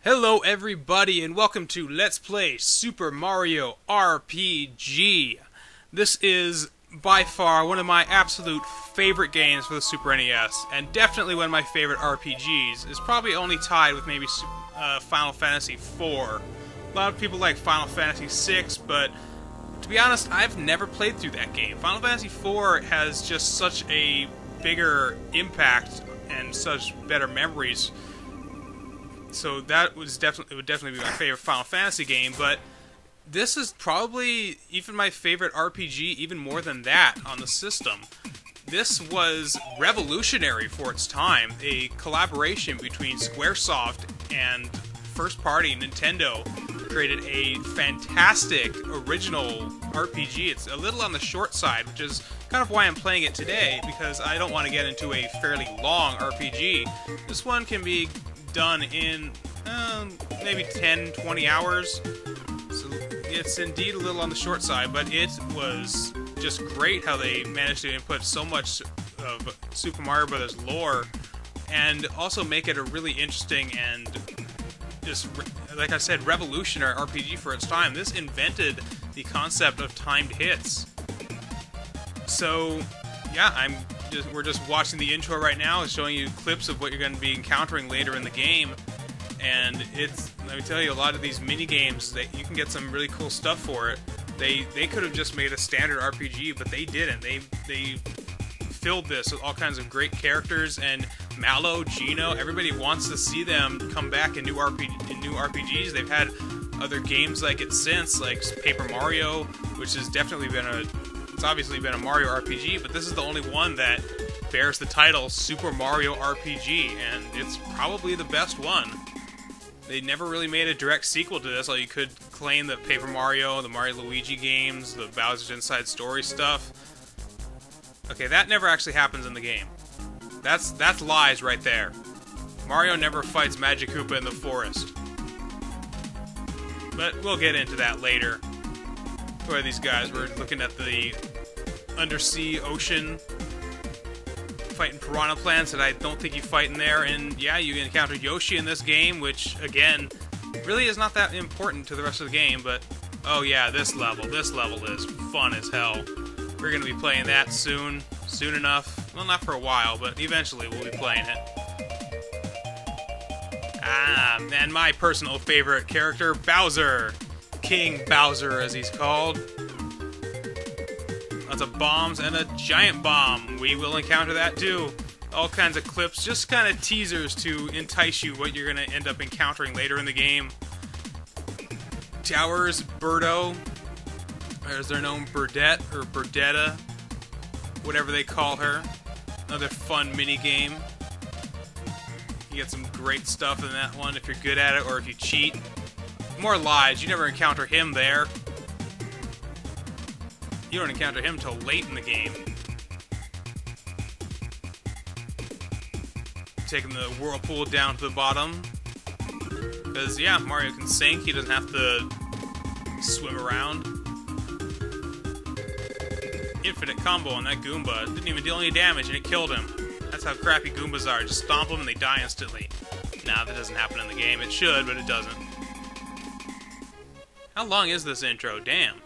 Hello everybody and welcome to Let's Play Super Mario RPG. This is by far one of my absolute favorite games for the Super NES, and definitely one of my favorite RPGs. It's probably only tied with maybe Final Fantasy IV. A lot of people like Final Fantasy VI, but to be honest, I've never played through that game. Final Fantasy IV has just such a bigger impact and such better memories. So that would definitely be my favorite Final Fantasy game, but this is probably even my favorite RPG, even more than that on the system. This was revolutionary for its time, a collaboration between Squaresoft and first-party Nintendo created a fantastic original RPG. It's a little on the short side, which is kind of why I'm playing it today, because I don't want to get into a fairly long RPG. This one can be done in maybe 10-20 hours, so it's indeed a little on the short side, but it was just great how they managed to input so much of Super Mario Bros. Lore and also make it a really interesting and just, like I said, revolutionary RPG for its time. This invented the concept of timed hits. So yeah, we're just watching the intro right now. It's showing you clips of what you're going to be encountering later in the game. And let me tell you, a lot of these mini-games, you can get some really cool stuff for it. They could have just made a standard RPG, but they didn't. They filled this with all kinds of great characters, and Mallow, Gino, everybody wants to see them come back in new RPGs. They've had other games like it since, like Paper Mario, which has definitely been it's obviously been a Mario RPG, but this is the only one that bears the title Super Mario RPG, and it's probably the best one. They never really made a direct sequel to this, although you could claim that Paper Mario, the Mario Luigi games, the Bowser's Inside Story stuff. Okay, that never actually happens in the game. That's lies right there. Mario never fights Magic Koopa in the forest. But we'll get into that later. Who are these guys? We're looking at the undersea ocean, fighting piranha plants that I don't think you fight in there, and yeah, you encounter Yoshi in this game, which, again, really is not that important to the rest of the game, but oh yeah, this level is fun as hell. We're going to be playing that soon enough. Well, not for a while, but eventually we'll be playing it. And my personal favorite character, Bowser. King Bowser, as he's called. Lots of bombs and a giant bomb. We will encounter that too. All kinds of clips, just kind of teasers to entice you what you're going to end up encountering later in the game. Towers, Birdo, or as they're known, Burdette, or Burdetta, whatever they call her. Another fun mini-game. You get some great stuff in that one if you're good at it, or if you cheat. More lies, you never encounter him there. You don't encounter him till late in the game. Taking the whirlpool down to the bottom. Because, yeah, Mario can sink, he doesn't have to swim around. Infinite combo on that Goomba. Didn't even deal any damage and it killed him. That's how crappy Goombas are. Just stomp them and they die instantly. Nah, that doesn't happen in the game. It should, but it doesn't. How long is this intro? Damn.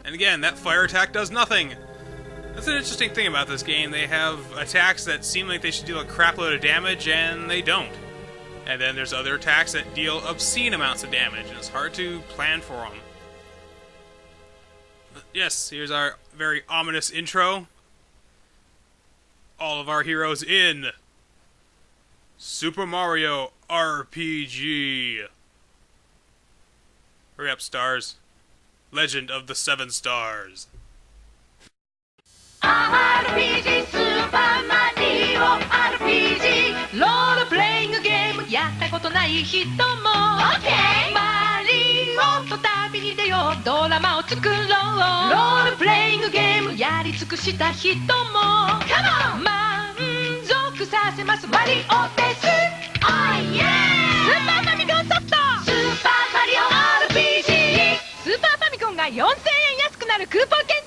And again, that fire attack does nothing. That's an interesting thing about this game. They have attacks that seem like they should deal a crapload of damage, and they don't. And then there's other attacks that deal obscene amounts of damage, and it's hard to plan for them. But yes, here's our very ominous intro. All of our heroes in Super Mario RPG. Hurry up, stars. Legend of the Seven Stars. RPG スーパーマリオ RPG ロールプレイングゲームやったことない人も OK マリオと旅に出ようドラマを作ろうロールプレイングゲームやり尽くした人も Come on 満足させますマリオです Oh yeah スーパーファミコンソフトスーパーマリオ RPG スーパーファミコンが4000円安くなるクーポン券